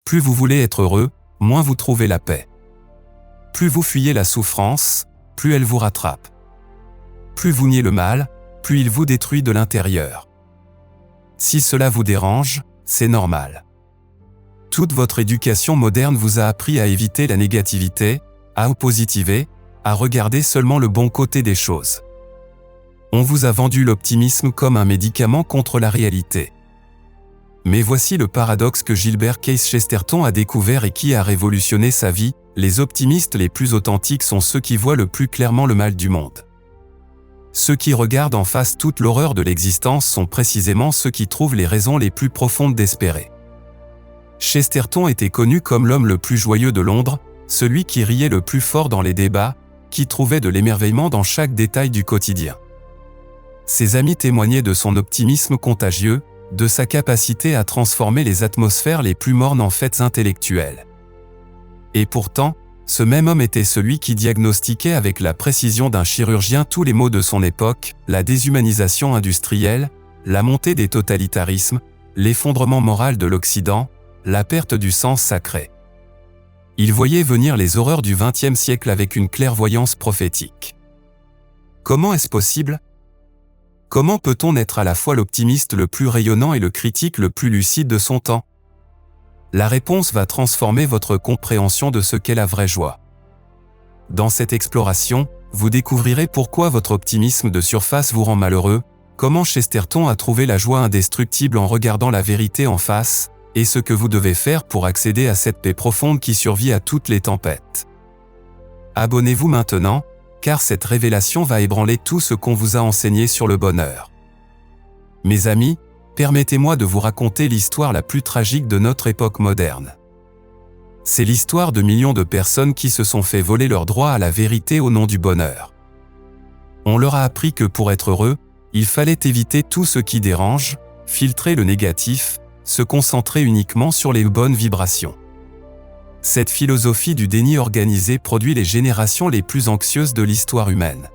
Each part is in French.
Plus vous voulez être heureux, moins vous trouvez la paix. Plus vous fuyez la souffrance, plus elle vous rattrape. Plus vous niez le mal, plus il vous détruit de l'intérieur. Si cela vous dérange, c'est normal. Toute votre éducation moderne vous a appris à éviter la négativité, à positiver, à regarder seulement le bon côté des choses. On vous a vendu l'optimisme comme un médicament contre la réalité. Mais voici le paradoxe que Gilbert Keith Chesterton a découvert et qui a révolutionné sa vie: les optimistes les plus authentiques sont ceux qui voient le plus clairement le mal du monde. Ceux qui regardent en face toute l'horreur de l'existence sont précisément ceux qui trouvent les raisons les plus profondes d'espérer. Chesterton était connu comme l'homme le plus joyeux de Londres, celui qui riait le plus fort dans les débats, qui trouvait de l'émerveillement dans chaque détail du quotidien. Ses amis témoignaient de son optimisme contagieux, de sa capacité à transformer les atmosphères les plus mornes en fêtes intellectuelles. Et pourtant, ce même homme était celui qui diagnostiquait avec la précision d'un chirurgien tous les maux de son époque: la déshumanisation industrielle, la montée des totalitarismes, l'effondrement moral de l'Occident, la perte du sens sacré. Il voyait venir les horreurs du XXe siècle avec une clairvoyance prophétique. Comment est-ce possible ? Comment peut-on être à la fois l'optimiste le plus rayonnant et le critique le plus lucide de son temps ? La réponse va transformer votre compréhension de ce qu'est la vraie joie. Dans cette exploration, vous découvrirez pourquoi votre optimisme de surface vous rend malheureux, comment Chesterton a trouvé la joie indestructible en regardant la vérité en face, et ce que vous devez faire pour accéder à cette paix profonde qui survit à toutes les tempêtes. Abonnez-vous maintenant, car cette révélation va ébranler tout ce qu'on vous a enseigné sur le bonheur. Mes amis, permettez-moi de vous raconter l'histoire la plus tragique de notre époque moderne. C'est l'histoire de millions de personnes qui se sont fait voler leur droit à la vérité au nom du bonheur. On leur a appris que pour être heureux, il fallait éviter tout ce qui dérange, filtrer le négatif, se concentrer uniquement sur les bonnes vibrations. Cette philosophie du déni organisé produit les générations les plus anxieuses de l'histoire humaine.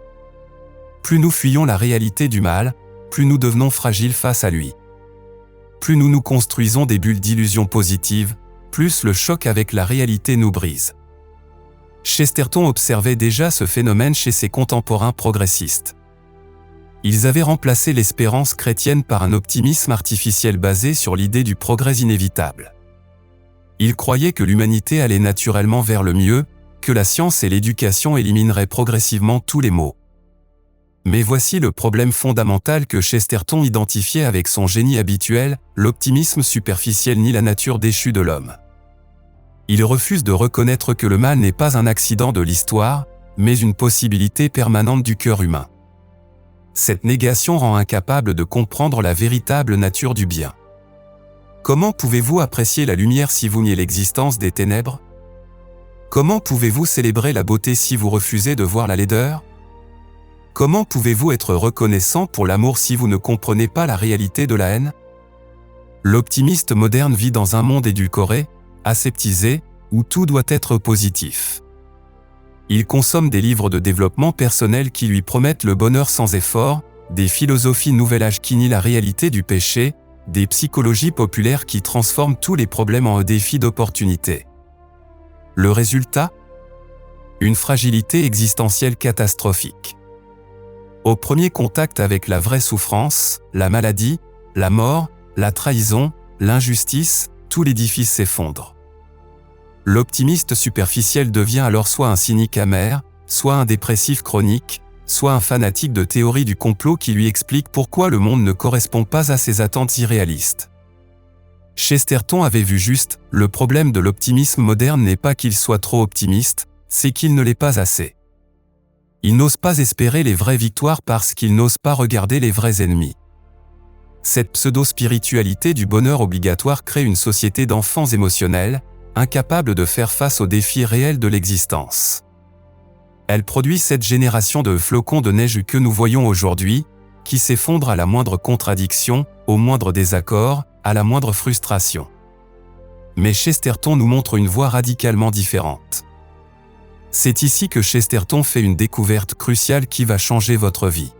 Plus nous fuyons la réalité du mal, plus nous devenons fragiles face à lui. Plus nous nous construisons des bulles d'illusions positives, plus le choc avec la réalité nous brise. Chesterton observait déjà ce phénomène chez ses contemporains progressistes. Ils avaient remplacé l'espérance chrétienne par un optimisme artificiel basé sur l'idée du progrès inévitable. Ils croyaient que l'humanité allait naturellement vers le mieux, que la science et l'éducation élimineraient progressivement tous les maux. Mais voici le problème fondamental que Chesterton identifiait avec son génie habituel: l'optimisme superficiel nie la nature déchue de l'homme. Il refuse de reconnaître que le mal n'est pas un accident de l'histoire, mais une possibilité permanente du cœur humain. Cette négation rend incapable de comprendre la véritable nature du bien. Comment pouvez-vous apprécier la lumière si vous niez l'existence des ténèbres ? Comment pouvez-vous célébrer la beauté si vous refusez de voir la laideur ? Comment pouvez-vous être reconnaissant pour l'amour si vous ne comprenez pas la réalité de la haine ? L'optimiste moderne vit dans un monde édulcoré, aseptisé, où tout doit être positif. Il consomme des livres de développement personnel qui lui promettent le bonheur sans effort, des philosophies nouvel âge qui nient la réalité du péché, des psychologies populaires qui transforment tous les problèmes en défis d'opportunité. Le résultat ? Une fragilité existentielle catastrophique. Au premier contact avec la vraie souffrance, la maladie, la mort, la trahison, l'injustice, tout l'édifice s'effondre. L'optimiste superficiel devient alors soit un cynique amer, soit un dépressif chronique, soit un fanatique de théorie du complot qui lui explique pourquoi le monde ne correspond pas à ses attentes irréalistes. Chesterton avait vu juste: le problème de l'optimisme moderne n'est pas qu'il soit trop optimiste, c'est qu'il ne l'est pas assez. Il n'ose pas espérer les vraies victoires parce qu'il n'ose pas regarder les vrais ennemis. Cette pseudo-spiritualité du bonheur obligatoire crée une société d'enfants émotionnels, incapables de faire face aux défis réels de l'existence. Elle produit cette génération de flocons de neige que nous voyons aujourd'hui, qui s'effondrent à la moindre contradiction, au moindre désaccord, à la moindre frustration. Mais Chesterton nous montre une voie radicalement différente. C'est ici que Chesterton fait une découverte cruciale qui va changer votre vie.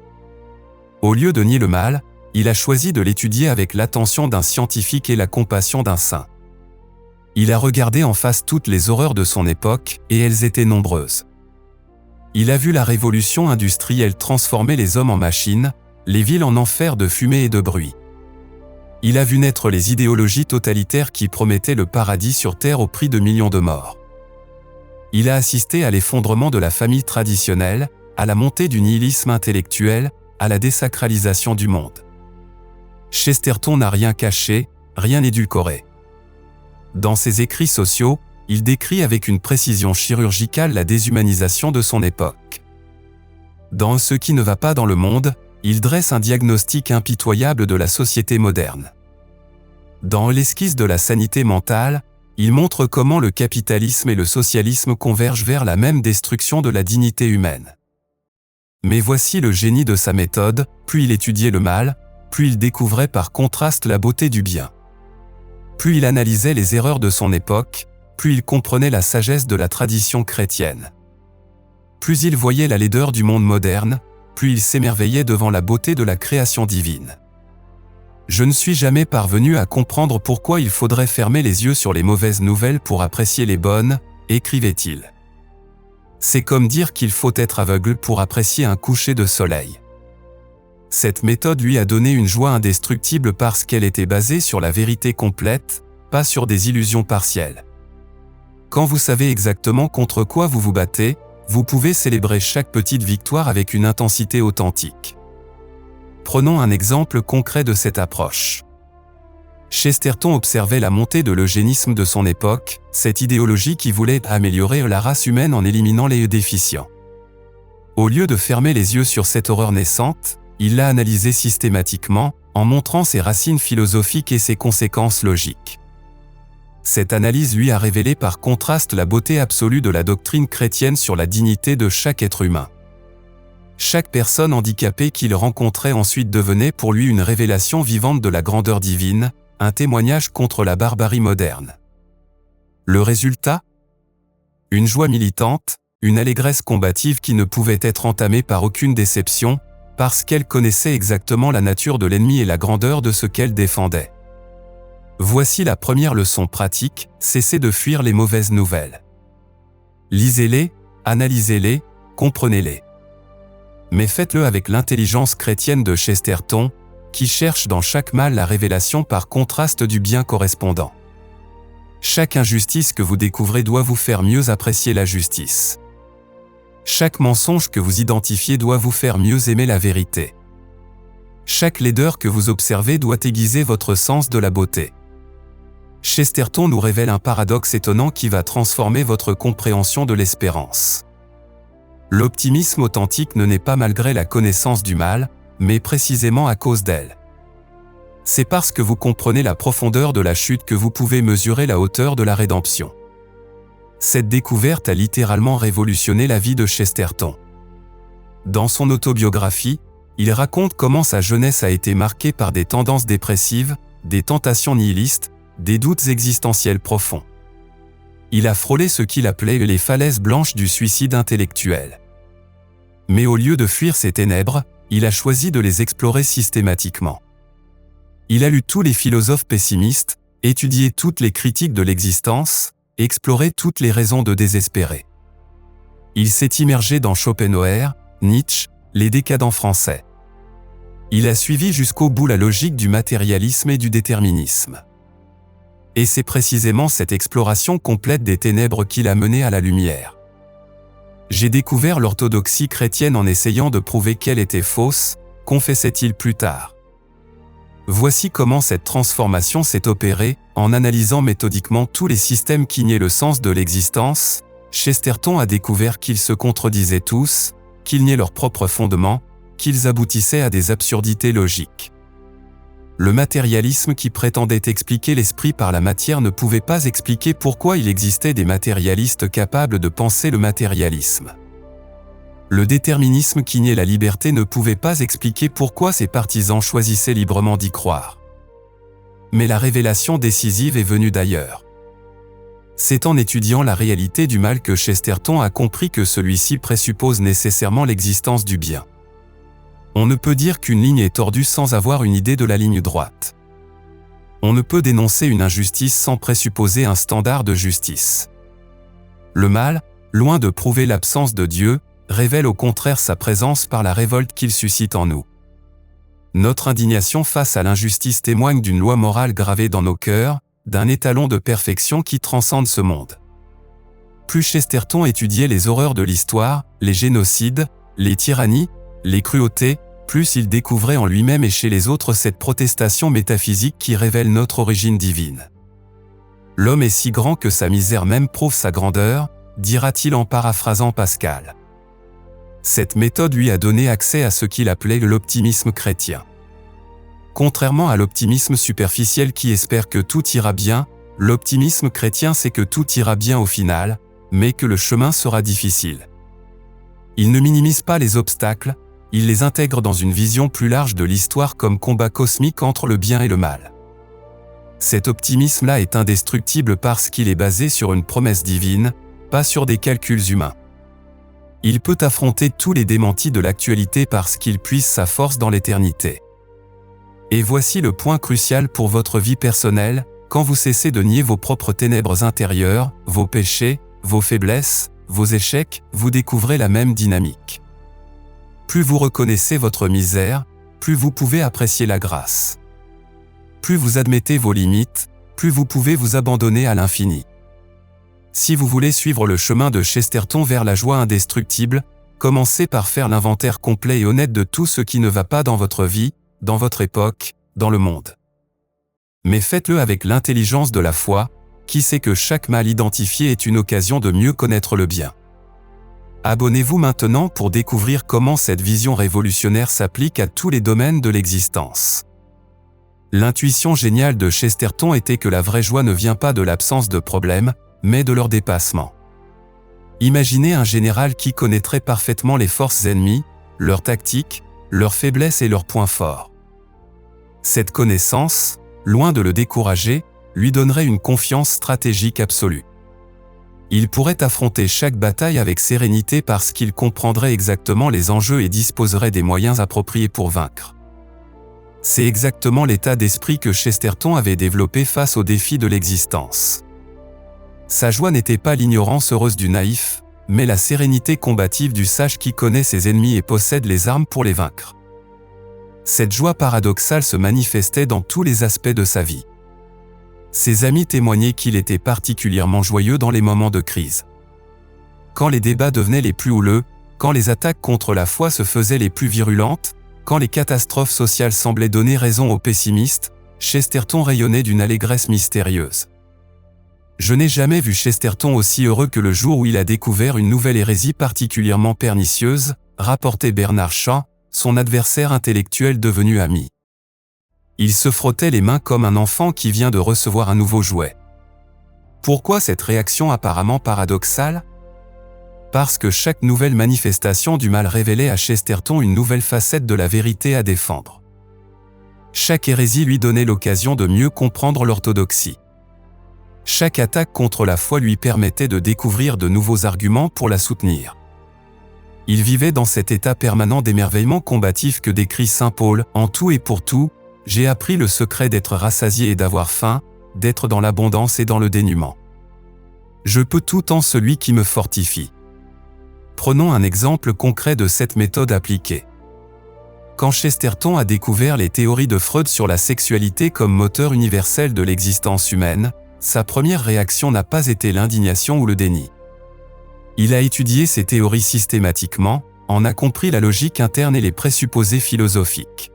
Au lieu de nier le mal, il a choisi de l'étudier avec l'attention d'un scientifique et la compassion d'un saint. Il a regardé en face toutes les horreurs de son époque, et elles étaient nombreuses. Il a vu la révolution industrielle transformer les hommes en machines, les villes en enfer de fumée et de bruit. Il a vu naître les idéologies totalitaires qui promettaient le paradis sur terre au prix de millions de morts. Il a assisté à l'effondrement de la famille traditionnelle, à la montée du nihilisme intellectuel, à la désacralisation du monde. Chesterton n'a rien caché, rien édulcoré. Dans ses écrits sociaux, il décrit avec une précision chirurgicale la déshumanisation de son époque. Dans Ce qui ne va pas dans le monde, il dresse un diagnostic impitoyable de la société moderne. Dans L'esquisse de la sanité mentale, il montre comment le capitalisme et le socialisme convergent vers la même destruction de la dignité humaine. Mais voici le génie de sa méthode, plus il étudiait le mal, plus il découvrait par contraste la beauté du bien. Plus il analysait les erreurs de son époque, plus il comprenait la sagesse de la tradition chrétienne. Plus il voyait la laideur du monde moderne, plus il s'émerveillait devant la beauté de la création divine. Je ne suis jamais parvenu à comprendre pourquoi il faudrait fermer les yeux sur les mauvaises nouvelles pour apprécier les bonnes, écrivait-il. C'est comme dire qu'il faut être aveugle pour apprécier un coucher de soleil. Cette méthode lui a donné une joie indestructible parce qu'elle était basée sur la vérité complète, pas sur des illusions partielles. Quand vous savez exactement contre quoi vous vous battez, vous pouvez célébrer chaque petite victoire avec une intensité authentique. Prenons un exemple concret de cette approche. Chesterton observait la montée de l'eugénisme de son époque, cette idéologie qui voulait améliorer la race humaine en éliminant les déficients. Au lieu de fermer les yeux sur cette horreur naissante, il l'a analysée systématiquement, en montrant ses racines philosophiques et ses conséquences logiques. Cette analyse lui a révélé par contraste la beauté absolue de la doctrine chrétienne sur la dignité de chaque être humain. Chaque personne handicapée qu'il rencontrait ensuite devenait pour lui une révélation vivante de la grandeur divine, un témoignage contre la barbarie moderne. Le résultat ? Une joie militante, une allégresse combative qui ne pouvait être entamée par aucune déception, parce qu'elle connaissait exactement la nature de l'ennemi et la grandeur de ce qu'elle défendait. Voici la première leçon pratique, cessez de fuir les mauvaises nouvelles. Lisez-les, analysez-les, comprenez-les. Mais faites-le avec l'intelligence chrétienne de Chesterton, qui cherche dans chaque mal la révélation par contraste du bien correspondant. Chaque injustice que vous découvrez doit vous faire mieux apprécier la justice. Chaque mensonge que vous identifiez doit vous faire mieux aimer la vérité. Chaque laideur que vous observez doit aiguiser votre sens de la beauté. Chesterton nous révèle un paradoxe étonnant qui va transformer votre compréhension de l'espérance. L'optimisme authentique ne naît pas malgré la connaissance du mal, mais précisément à cause d'elle. C'est parce que vous comprenez la profondeur de la chute que vous pouvez mesurer la hauteur de la rédemption. Cette découverte a littéralement révolutionné la vie de Chesterton. Dans son autobiographie, il raconte comment sa jeunesse a été marquée par des tendances dépressives, des tentations nihilistes, des doutes existentiels profonds. Il a frôlé ce qu'il appelait les falaises blanches du suicide intellectuel. Mais au lieu de fuir ces ténèbres, il a choisi de les explorer systématiquement. Il a lu tous les philosophes pessimistes, étudié toutes les critiques de l'existence, exploré toutes les raisons de désespérer. Il s'est immergé dans Schopenhauer, Nietzsche, les décadents français. Il a suivi jusqu'au bout la logique du matérialisme et du déterminisme. Et c'est précisément cette exploration complète des ténèbres qui l'a mené à la lumière. J'ai découvert l'orthodoxie chrétienne en essayant de prouver qu'elle était fausse, confessait-il plus tard. Voici comment cette transformation s'est opérée, en analysant méthodiquement tous les systèmes qui niaient le sens de l'existence. Chesterton a découvert qu'ils se contredisaient tous, qu'ils niaient leur propre fondement, qu'ils aboutissaient à des absurdités logiques. Le matérialisme qui prétendait expliquer l'esprit par la matière ne pouvait pas expliquer pourquoi il existait des matérialistes capables de penser le matérialisme. Le déterminisme qui niait la liberté ne pouvait pas expliquer pourquoi ses partisans choisissaient librement d'y croire. Mais la révélation décisive est venue d'ailleurs. C'est en étudiant la réalité du mal que Chesterton a compris que celui-ci présuppose nécessairement l'existence du bien. On ne peut dire qu'une ligne est tordue sans avoir une idée de la ligne droite. On ne peut dénoncer une injustice sans présupposer un standard de justice. Le mal, loin de prouver l'absence de Dieu, révèle au contraire sa présence par la révolte qu'il suscite en nous. Notre indignation face à l'injustice témoigne d'une loi morale gravée dans nos cœurs, d'un étalon de perfection qui transcende ce monde. Plus Chesterton étudiait les horreurs de l'histoire, les génocides, les tyrannies, les cruautés, plus il découvrait en lui-même et chez les autres cette protestation métaphysique qui révèle notre origine divine. L'homme est si grand que sa misère même prouve sa grandeur, dira-t-il en paraphrasant Pascal. Cette méthode lui a donné accès à ce qu'il appelait l'optimisme chrétien. Contrairement à l'optimisme superficiel qui espère que tout ira bien, l'optimisme chrétien sait que tout ira bien au final, mais que le chemin sera difficile. Il ne minimise pas les obstacles, il les intègre dans une vision plus large de l'histoire comme combat cosmique entre le bien et le mal. Cet optimisme-là est indestructible parce qu'il est basé sur une promesse divine, pas sur des calculs humains. Il peut affronter tous les démentis de l'actualité parce qu'il puise sa force dans l'éternité. Et voici le point crucial pour votre vie personnelle, quand vous cessez de nier vos propres ténèbres intérieures, vos péchés, vos faiblesses, vos échecs, vous découvrez la même dynamique. Plus vous reconnaissez votre misère, plus vous pouvez apprécier la grâce. Plus vous admettez vos limites, plus vous pouvez vous abandonner à l'infini. Si vous voulez suivre le chemin de Chesterton vers la joie indestructible, commencez par faire l'inventaire complet et honnête de tout ce qui ne va pas dans votre vie, dans votre époque, dans le monde. Mais faites-le avec l'intelligence de la foi, qui sait que chaque mal identifié est une occasion de mieux connaître le bien. Abonnez-vous maintenant pour découvrir comment cette vision révolutionnaire s'applique à tous les domaines de l'existence. L'intuition géniale de Chesterton était que la vraie joie ne vient pas de l'absence de problèmes, mais de leur dépassement. Imaginez un général qui connaîtrait parfaitement les forces ennemies, leurs tactiques, leurs faiblesses et leurs points forts. Cette connaissance, loin de le décourager, lui donnerait une confiance stratégique absolue. Il pourrait affronter chaque bataille avec sérénité parce qu'il comprendrait exactement les enjeux et disposerait des moyens appropriés pour vaincre. C'est exactement l'état d'esprit que Chesterton avait développé face aux défis de l'existence. Sa joie n'était pas l'ignorance heureuse du naïf, mais la sérénité combative du sage qui connaît ses ennemis et possède les armes pour les vaincre. Cette joie paradoxale se manifestait dans tous les aspects de sa vie. Ses amis témoignaient qu'il était particulièrement joyeux dans les moments de crise. Quand les débats devenaient les plus houleux, quand les attaques contre la foi se faisaient les plus virulentes, quand les catastrophes sociales semblaient donner raison aux pessimistes, Chesterton rayonnait d'une allégresse mystérieuse. Je n'ai jamais vu Chesterton aussi heureux que le jour où il a découvert une nouvelle hérésie particulièrement pernicieuse, rapportait Bernard Shaw, son adversaire intellectuel devenu ami. Il se frottait les mains comme un enfant qui vient de recevoir un nouveau jouet. Pourquoi cette réaction apparemment paradoxale ? Parce que chaque nouvelle manifestation du mal révélait à Chesterton une nouvelle facette de la vérité à défendre. Chaque hérésie lui donnait l'occasion de mieux comprendre l'orthodoxie. Chaque attaque contre la foi lui permettait de découvrir de nouveaux arguments pour la soutenir. Il vivait dans cet état permanent d'émerveillement combatif que décrit saint Paul, en tout et pour tout. J'ai appris le secret d'être rassasié et d'avoir faim, d'être dans l'abondance et dans le dénuement. Je peux tout en celui qui me fortifie. Prenons un exemple concret de cette méthode appliquée. Quand Chesterton a découvert les théories de Freud sur la sexualité comme moteur universel de l'existence humaine, sa première réaction n'a pas été l'indignation ou le déni. Il a étudié ces théories systématiquement, en a compris la logique interne et les présupposés philosophiques.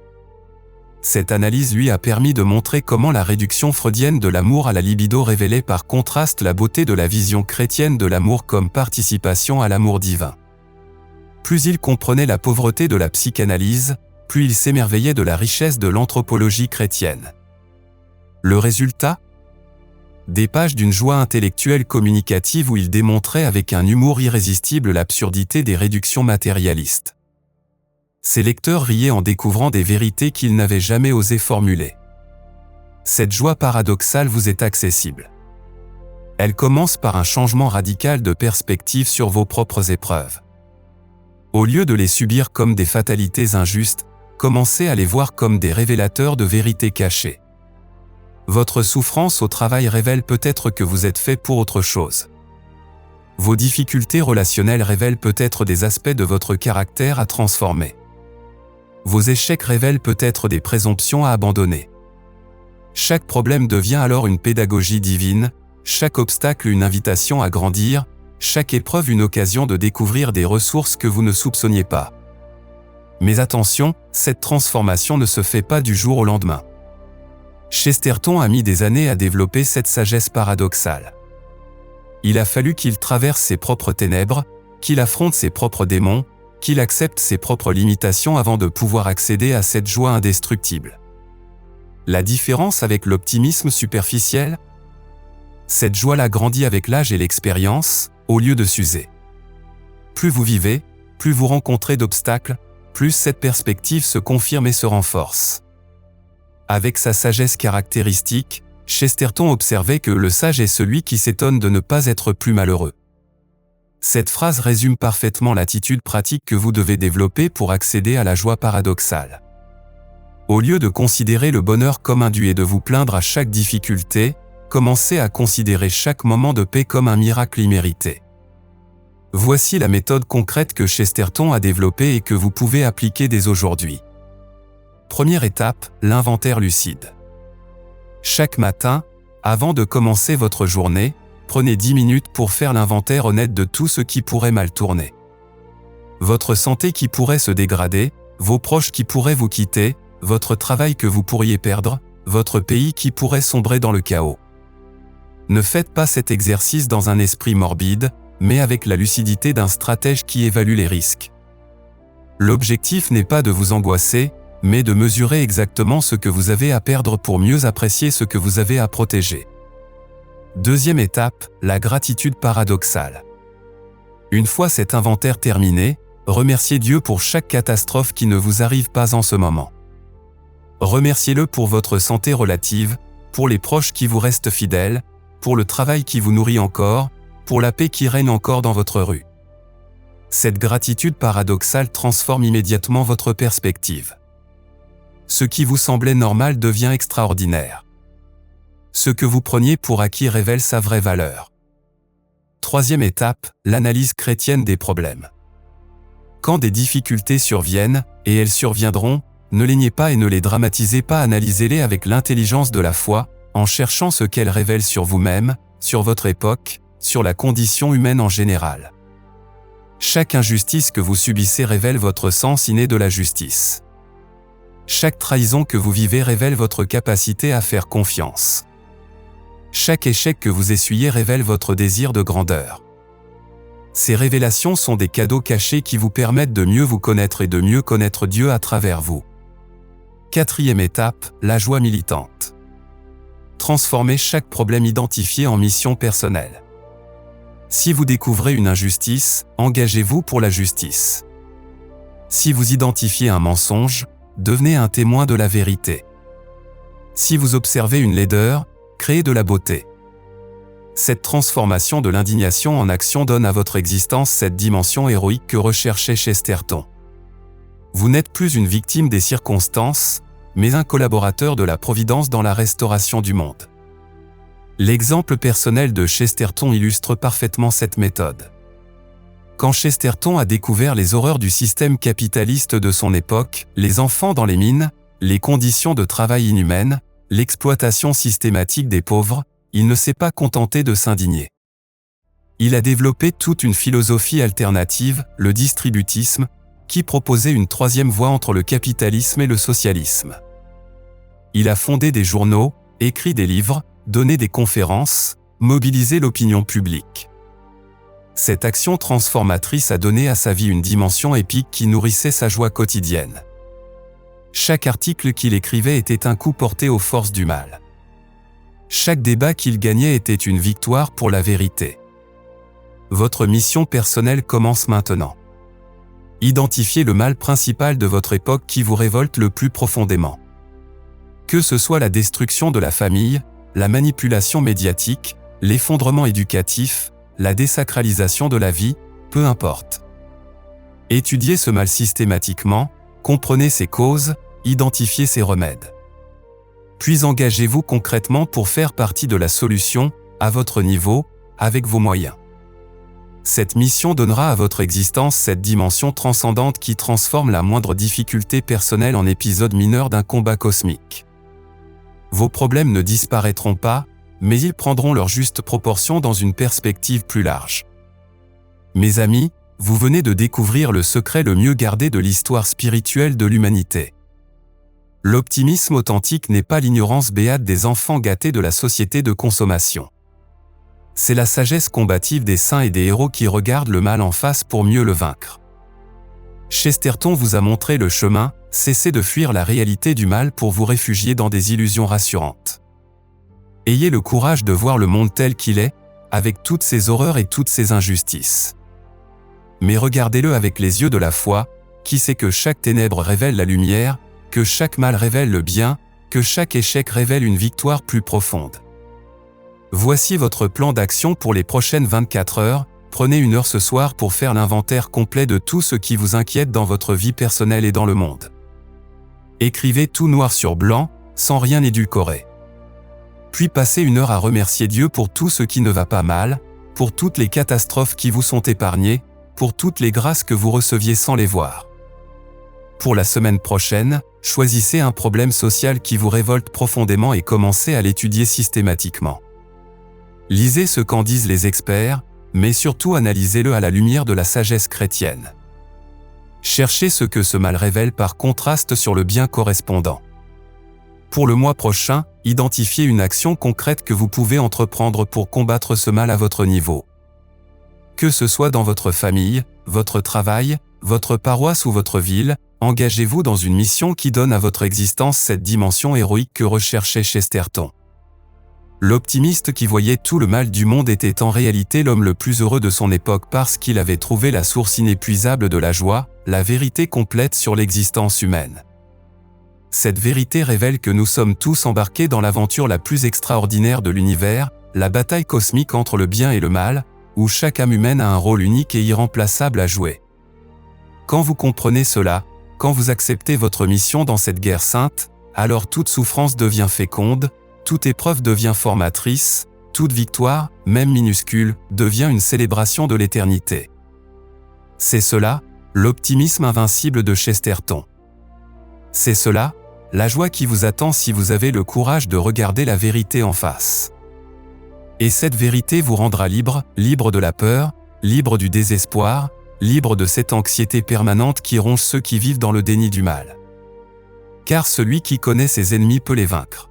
Cette analyse lui a permis de montrer comment la réduction freudienne de l'amour à la libido révélait par contraste la beauté de la vision chrétienne de l'amour comme participation à l'amour divin. Plus il comprenait la pauvreté de la psychanalyse, plus il s'émerveillait de la richesse de l'anthropologie chrétienne. Le résultat ? Des pages d'une joie intellectuelle communicative où il démontrait avec un humour irrésistible l'absurdité des réductions matérialistes. Ses lecteurs riaient en découvrant des vérités qu'ils n'avaient jamais osé formuler. Cette joie paradoxale vous est accessible. Elle commence par un changement radical de perspective sur vos propres épreuves. Au lieu de les subir comme des fatalités injustes, commencez à les voir comme des révélateurs de vérités cachées. Votre souffrance au travail révèle peut-être que vous êtes fait pour autre chose. Vos difficultés relationnelles révèlent peut-être des aspects de votre caractère à transformer. Vos échecs révèlent peut-être des présomptions à abandonner. Chaque problème devient alors une pédagogie divine, chaque obstacle une invitation à grandir, chaque épreuve une occasion de découvrir des ressources que vous ne soupçonniez pas. Mais attention, cette transformation ne se fait pas du jour au lendemain. Chesterton a mis des années à développer cette sagesse paradoxale. Il a fallu qu'il traverse ses propres ténèbres, qu'il affronte ses propres démons, qu'il accepte ses propres limitations avant de pouvoir accéder à cette joie indestructible. La différence avec l'optimisme superficiel? Cette joie-là grandit avec l'âge et l'expérience, au lieu de s'user. Plus vous vivez, plus vous rencontrez d'obstacles, plus cette perspective se confirme et se renforce. Avec sa sagesse caractéristique, Chesterton observait que le sage est celui qui s'étonne de ne pas être plus malheureux. Cette phrase résume parfaitement l'attitude pratique que vous devez développer pour accéder à la joie paradoxale. Au lieu de considérer le bonheur comme un dû et de vous plaindre à chaque difficulté, commencez à considérer chaque moment de paix comme un miracle immérité. Voici la méthode concrète que Chesterton a développée et que vous pouvez appliquer dès aujourd'hui. Première étape, l'inventaire lucide. Chaque matin, avant de commencer votre journée, prenez 10 minutes pour faire l'inventaire honnête de tout ce qui pourrait mal tourner. Votre santé qui pourrait se dégrader, vos proches qui pourraient vous quitter, votre travail que vous pourriez perdre, votre pays qui pourrait sombrer dans le chaos. Ne faites pas cet exercice dans un esprit morbide, mais avec la lucidité d'un stratège qui évalue les risques. L'objectif n'est pas de vous angoisser, mais de mesurer exactement ce que vous avez à perdre pour mieux apprécier ce que vous avez à protéger. Deuxième étape, la gratitude paradoxale. Une fois cet inventaire terminé, remerciez Dieu pour chaque catastrophe qui ne vous arrive pas en ce moment. Remerciez-le pour votre santé relative, pour les proches qui vous restent fidèles, pour le travail qui vous nourrit encore, pour la paix qui règne encore dans votre rue. Cette gratitude paradoxale transforme immédiatement votre perspective. Ce qui vous semblait normal devient extraordinaire. Ce que vous preniez pour acquis révèle sa vraie valeur. Troisième étape, l'analyse chrétienne des problèmes. Quand des difficultés surviennent, et elles surviendront, ne les niez pas et ne les dramatisez pas, analysez-les avec l'intelligence de la foi, en cherchant ce qu'elles révèlent sur vous-même, sur votre époque, sur la condition humaine en général. Chaque injustice que vous subissez révèle votre sens inné de la justice. Chaque trahison que vous vivez révèle votre capacité à faire confiance. Chaque échec que vous essuyez révèle votre désir de grandeur. Ces révélations sont des cadeaux cachés qui vous permettent de mieux vous connaître et de mieux connaître Dieu à travers vous. Quatrième étape, la joie militante. Transformez chaque problème identifié en mission personnelle. Si vous découvrez une injustice, engagez-vous pour la justice. Si vous identifiez un mensonge, devenez un témoin de la vérité. Si vous observez une laideur, créez de la beauté. Cette transformation de l'indignation en action donne à votre existence cette dimension héroïque que recherchait Chesterton. Vous n'êtes plus une victime des circonstances, mais un collaborateur de la Providence dans la restauration du monde. L'exemple personnel de Chesterton illustre parfaitement cette méthode. Quand Chesterton a découvert les horreurs du système capitaliste de son époque, les enfants dans les mines, les conditions de travail inhumaines, l'exploitation systématique des pauvres, il ne s'est pas contenté de s'indigner. Il a développé toute une philosophie alternative, le distributisme, qui proposait une troisième voie entre le capitalisme et le socialisme. Il a fondé des journaux, écrit des livres, donné des conférences, mobilisé l'opinion publique. Cette action transformatrice a donné à sa vie une dimension épique qui nourrissait sa joie quotidienne. Chaque article qu'il écrivait était un coup porté aux forces du mal. Chaque débat qu'il gagnait était une victoire pour la vérité. Votre mission personnelle commence maintenant. Identifiez le mal principal de votre époque qui vous révolte le plus profondément. Que ce soit la destruction de la famille, la manipulation médiatique, l'effondrement éducatif, la désacralisation de la vie, peu importe. Étudiez ce mal systématiquement, comprenez ses causes, identifiez ses remèdes. puis engagez-vous concrètement pour faire partie de la solution, à votre niveau, avec vos moyens. Cette mission donnera à votre existence cette dimension transcendante qui transforme la moindre difficulté personnelle en épisode mineur d'un combat cosmique. Vos problèmes ne disparaîtront pas, mais ils prendront leur juste proportion dans une perspective plus large. Mes amis, vous venez de découvrir le secret le mieux gardé de l'histoire spirituelle de l'humanité. L'optimisme authentique n'est pas l'ignorance béate des enfants gâtés de la société de consommation. C'est la sagesse combative des saints et des héros qui regardent le mal en face pour mieux le vaincre. Chesterton vous a montré le chemin, cessez de fuir la réalité du mal pour vous réfugier dans des illusions rassurantes. Ayez le courage de voir le monde tel qu'il est, avec toutes ses horreurs et toutes ses injustices. Mais regardez-le avec les yeux de la foi, qui sait que chaque ténèbre révèle la lumière, que chaque mal révèle le bien, que chaque échec révèle une victoire plus profonde. Voici votre plan d'action pour les prochaines 24 heures, prenez 1 heure ce soir pour faire l'inventaire complet de tout ce qui vous inquiète dans votre vie personnelle et dans le monde. Écrivez tout noir sur blanc, sans rien édulcorer. Puis passez 1 heure à remercier Dieu pour tout ce qui ne va pas mal, pour toutes les catastrophes qui vous sont épargnées, pour toutes les grâces que vous receviez sans les voir. Pour la semaine prochaine, choisissez un problème social qui vous révolte profondément et commencez à l'étudier systématiquement. Lisez ce qu'en disent les experts, mais surtout analysez-le à la lumière de la sagesse chrétienne. Cherchez ce que ce mal révèle par contraste sur le bien correspondant. Pour le mois prochain, identifiez une action concrète que vous pouvez entreprendre pour combattre ce mal à votre niveau. Que ce soit dans votre famille, votre travail, votre paroisse ou votre ville, engagez-vous dans une mission qui donne à votre existence cette dimension héroïque que recherchait Chesterton. L'optimiste qui voyait tout le mal du monde était en réalité l'homme le plus heureux de son époque parce qu'il avait trouvé la source inépuisable de la joie, la vérité complète sur l'existence humaine. Cette vérité révèle que nous sommes tous embarqués dans l'aventure la plus extraordinaire de l'univers, la bataille cosmique entre le bien et le mal, où chaque âme humaine a un rôle unique et irremplaçable à jouer. Quand vous comprenez cela, quand vous acceptez votre mission dans cette guerre sainte, alors toute souffrance devient féconde, toute épreuve devient formatrice, toute victoire, même minuscule, devient une célébration de l'éternité. C'est cela, l'optimisme invincible de Chesterton. C'est cela, la joie qui vous attend si vous avez le courage de regarder la vérité en face. Et cette vérité vous rendra libre, libre de la peur, libre du désespoir, libre de cette anxiété permanente qui ronge ceux qui vivent dans le déni du mal. Car celui qui connaît ses ennemis peut les vaincre.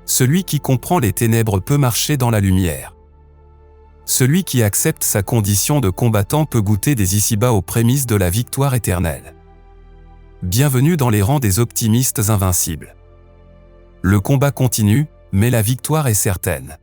Celui qui comprend les ténèbres peut marcher dans la lumière. Celui qui accepte sa condition de combattant peut goûter des ici-bas aux prémices de la victoire éternelle. Bienvenue dans les rangs des optimistes invincibles. Le combat continue, mais la victoire est certaine.